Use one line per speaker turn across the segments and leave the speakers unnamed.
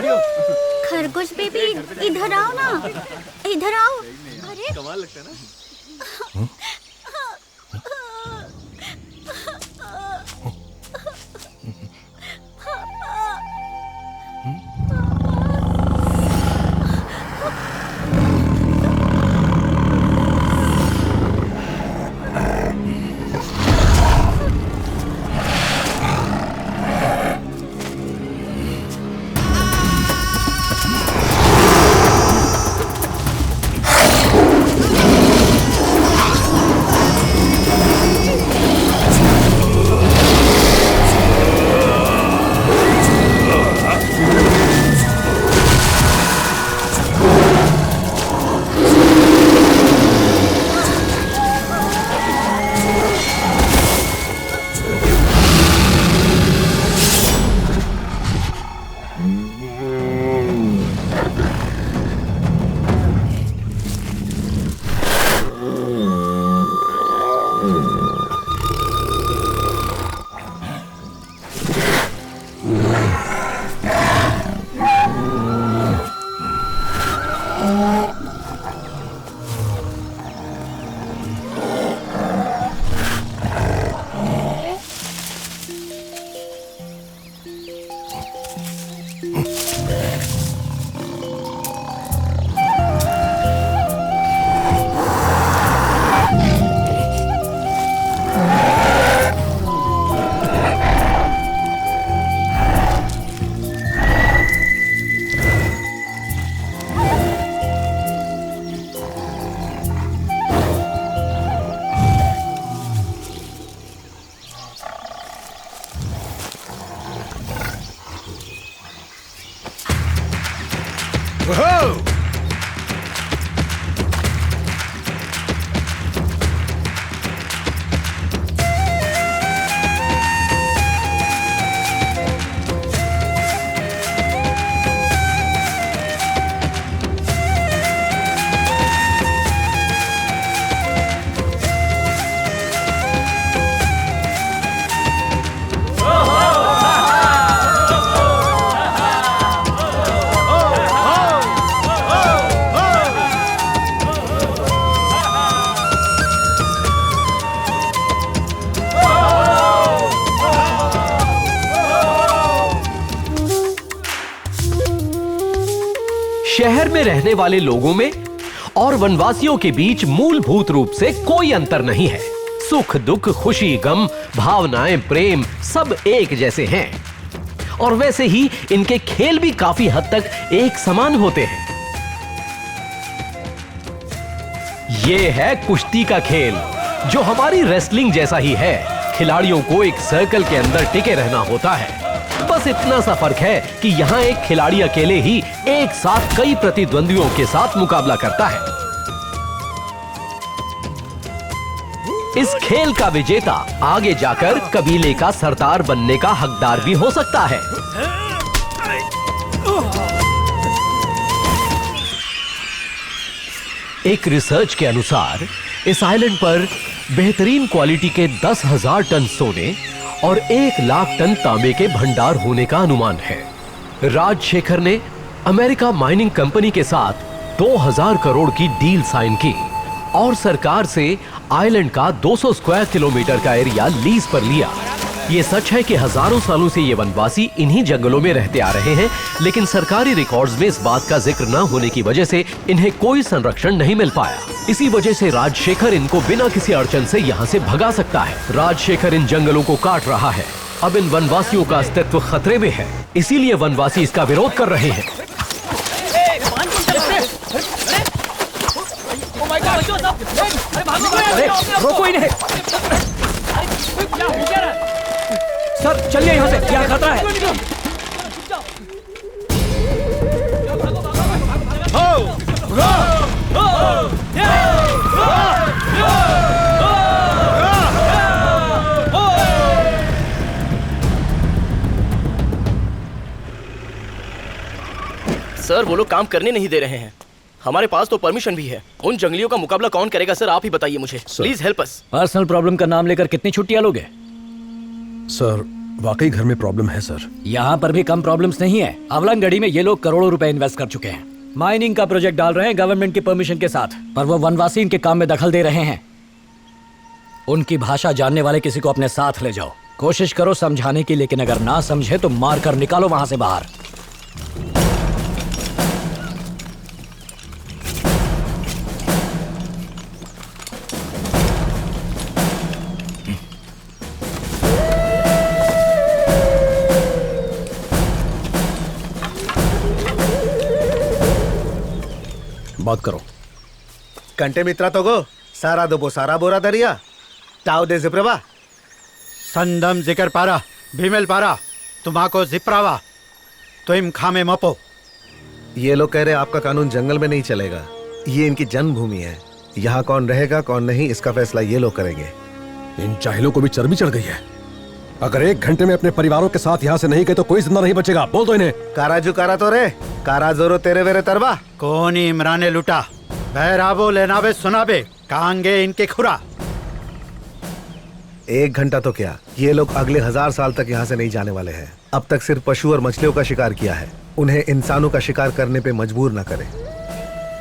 खरगोश बेबी इधर आओ ना, इधर आओ। अरे
कमाल लगता है ना।
शहर में रहने वाले लोगों में और वनवासियों के बीच मूलभूत रूप से कोई अंतर नहीं है। सुख दुख, खुशी गम, भावनाएं, प्रेम सब एक जैसे हैं। और वैसे ही इनके खेल भी काफी हद तक एक समान होते हैं। ये है कुश्ती का खेल, जो हमारी रेसलिंग जैसा ही है। खिलाड़ियों को एक सर्कल के अंदर टिके रहना होता है। बस इतना सा फर्क है कि यहाँ एक खिलाड़ी अकेले ही एक साथ कई प्रतिद्वंदियों के साथ मुकाबला करता है। इस खेल का विजेता आगे जाकर कबीले का सरदार बनने का हकदार भी हो सकता है। एक रिसर्च के अनुसार इस आइलैंड पर बेहतरीन क्वालिटी के 10,000 टन सोने और 1 लाख टन तांबे के भंडार होने का अनुमान है। राजशेखर ने अमेरिका माइनिंग कंपनी के साथ 2000 करोड़ की डील साइन की और सरकार से आइलैंड का 200 स्क्वायर किलोमीटर का एरिया लीज पर लिया। ये सच है कि हजारों सालों से ये वनवासी इन्हीं जंगलों में रहते आ रहे हैं, लेकिन सरकारी रिकॉर्ड्स में इस बात का जिक्र न होने की वजह से इन्हें कोई संरक्षण नहीं मिल पाया। इसी वजह से राजशेखर इनको बिना किसी अड़चन से यहाँ से भगा सकता है। राजशेखर इन जंगलों को काट रहा है। अब इन वनवासियों का अस्तित्व खतरे में है, इसीलिए वनवासी इसका विरोध कर रहे हैं।
रोको इन्हें। सर चलिए यहाँ से, यहाँ खतरा है।
सर वो लोग काम करने नहीं दे रहे हैं। हमारे पास तो परमिशन भी है। उन जंगलियों का मुकाबला कौन करेगा सर, आप ही बताइए मुझे। Please help us.
Personal problem का नाम लेकर कितनी छुट्टियां लोगे?
सर
वाकई घर में प्रॉब्लम है सर।
यहाँ पर भी कम प्रॉब्लम्स नहीं है। अवलंगड़ी में ये लोग करोड़ों रुपए इन्वेस्ट कर चुके हैं। माइनिंग का प्रोजेक्ट डाल रहे हैं गवर्नमेंट की परमिशन के साथ, पर वो वनवासी इनके काम में दखल दे रहे हैं। उनकी भाषा जानने वाले किसी को अपने साथ ले जाओ, कोशिश करो समझाने की, लेकिन अगर ना समझे तो मार कर निकालो वहां से बाहर। बात करो।
कंटे मित्रा तो गो सारा दो सारा बोरा दरिया टाव दे जिप्रवा
संदम जिकर पारा भीमेल पारा तुम्हाको जिप्रावा तुम खामे मपो।
ये लोग कह रहे आपका कानून जंगल में नहीं चलेगा, ये इनकी जन्मभूमि है। यहाँ कौन रहेगा कौन नहीं इसका फैसला ये लोग करेंगे।
इन जाहिलों को भी चर्बी चढ़ गई है। अगर 1 घंटे में अपने परिवारों के साथ यहाँ से नहीं गए तो कोई जिंदा नहीं बचेगा। बोल दो इन्हें।
काराजू कारा तो रे कारा जोरो तेरे वेरे तरबा
कौन इमराने लुटा बहराबो लेनावे सुनाबे कांगे इनके खुरा।
1 घंटा तो क्या, ये लोग अगले 1000 साल तक यहाँ से नहीं जाने वाले हैं। अब तक सिर्फ पशु और मछलियों का शिकार किया है, उन्हें इंसानों का शिकार करने पे मजबूर न करें।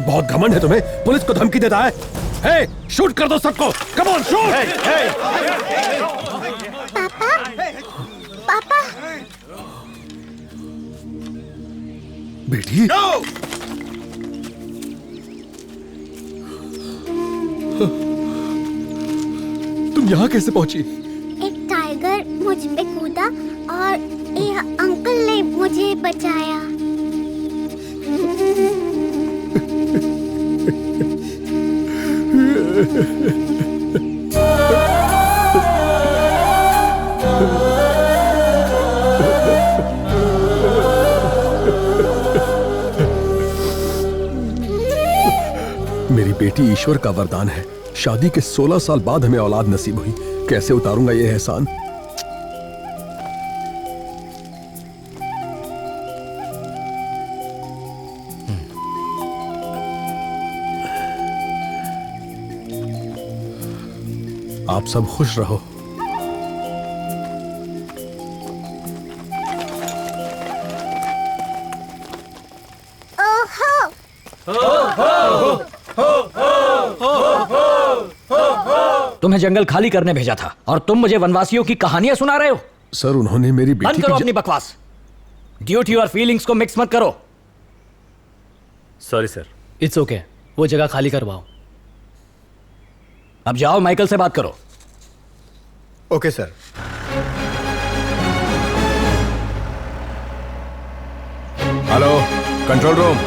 बहुत घमंड है तुम्हें, पुलिस को धमकी देता है। हे, शूट कर दो सबको। Come on shoot.
पापा
बेटी तुम यहाँ कैसे पहुंची?
एक टाइगर मुझ पे कूदा और ये अंकल ने मुझे बचाया।
मेरी बेटी ईश्वर का वरदान है। शादी के 16 साल बाद हमें औलाद नसीब हुई। कैसे उतारूंगा ये एहसान। आप सब खुश रहो।
तुम्हें जंगल खाली करने भेजा था और तुम मुझे वनवासियों की कहानियां सुना रहे हो।
सर उन्होंने मेरी बेटी
बंद करो अपनी बकवास। ड्यूटी और फीलिंग्स को मिक्स मत करो।
Sorry sir.
इट्स ओके, वो जगह खाली करवाओ।
अब जाओ माइकल से बात करो।
Okay sir.
Hello control room.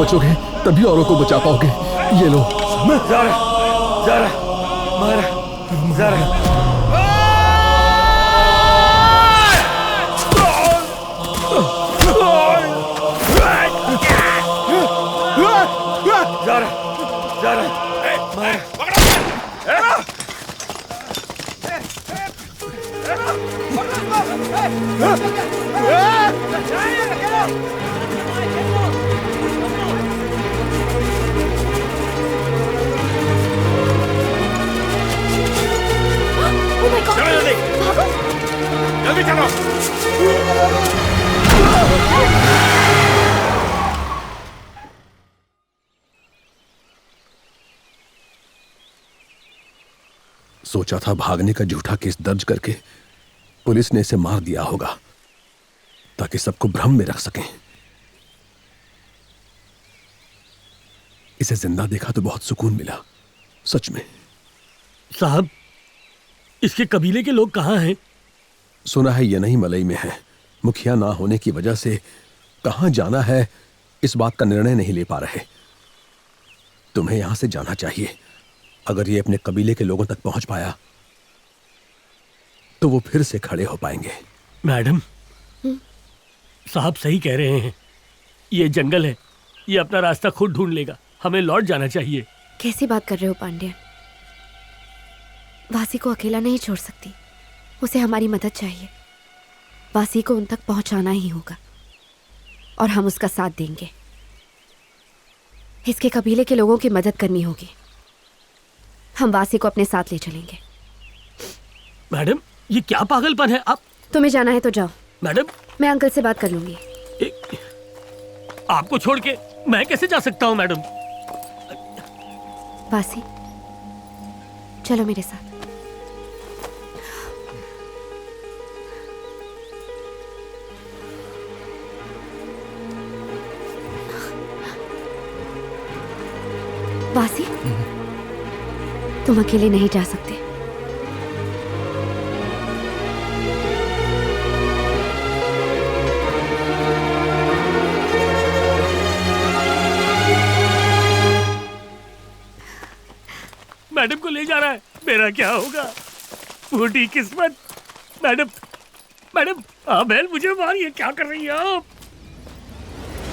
बचोगे तभी औरों को बचा पाओगे। ये लो।
ज़ारा, ज़ारा, मारा, ज़ारा। ज़ारा, ज़ारा, मारा।
Oh my God!
चलो जल्दी,
भागो!
जल्दी चलो।
सोचा था भागने का झूठा केस दर्ज करके पुलिस ने इसे मार दिया होगा ताकि सबको भ्रम में रख सकें। इसे जिंदा देखा तो बहुत सुकून मिला, सच में।
साहब, इसके कबीले के लोग कहाँ हैं?
सुना है ये नहीं मलई में है। मुखिया ना होने की वजह से कहां जाना है इस बात का निर्णय नहीं ले पा रहे। तुम्हें यहां से जाना चाहिए। अगर ये अपने कबीले के लोगों तक पहुंच पाया तो वो फिर से खड़े हो पाएंगे।
मैडम, साहब सही कह रहे हैं। ये जंगल है, ये अपना रास्ता खुद ढूंढ लेगा। हमें लौट जाना चाहिए।
कैसी बात कर रहे हो पांड्यन? वासी को अकेला नहीं छोड़ सकती, उसे हमारी मदद चाहिए। वासी को उन तक पहुंचाना ही होगा और हम उसका साथ देंगे। इसके कबीले के लोगों की मदद करनी होगी। हम वासी को अपने साथ ले चलेंगे।
मैडम, ये क्या पागलपन है? आप
तुम्हें जाना है तो जाओ।
मैडम,
मैं अंकल से बात कर लूंगी।
आपको छोड़ के मैं कैसे जा सकता हूँ मैडम?
वासी, चलो मेरे साथ। वासी, तुम अकेले नहीं जा सकते।
मैडम को ले जा रहा है, मेरा क्या होगा? फूटी किस्मत। मैडम, मैडम, आप मुझे मारिए, क्या कर रही हैं आप?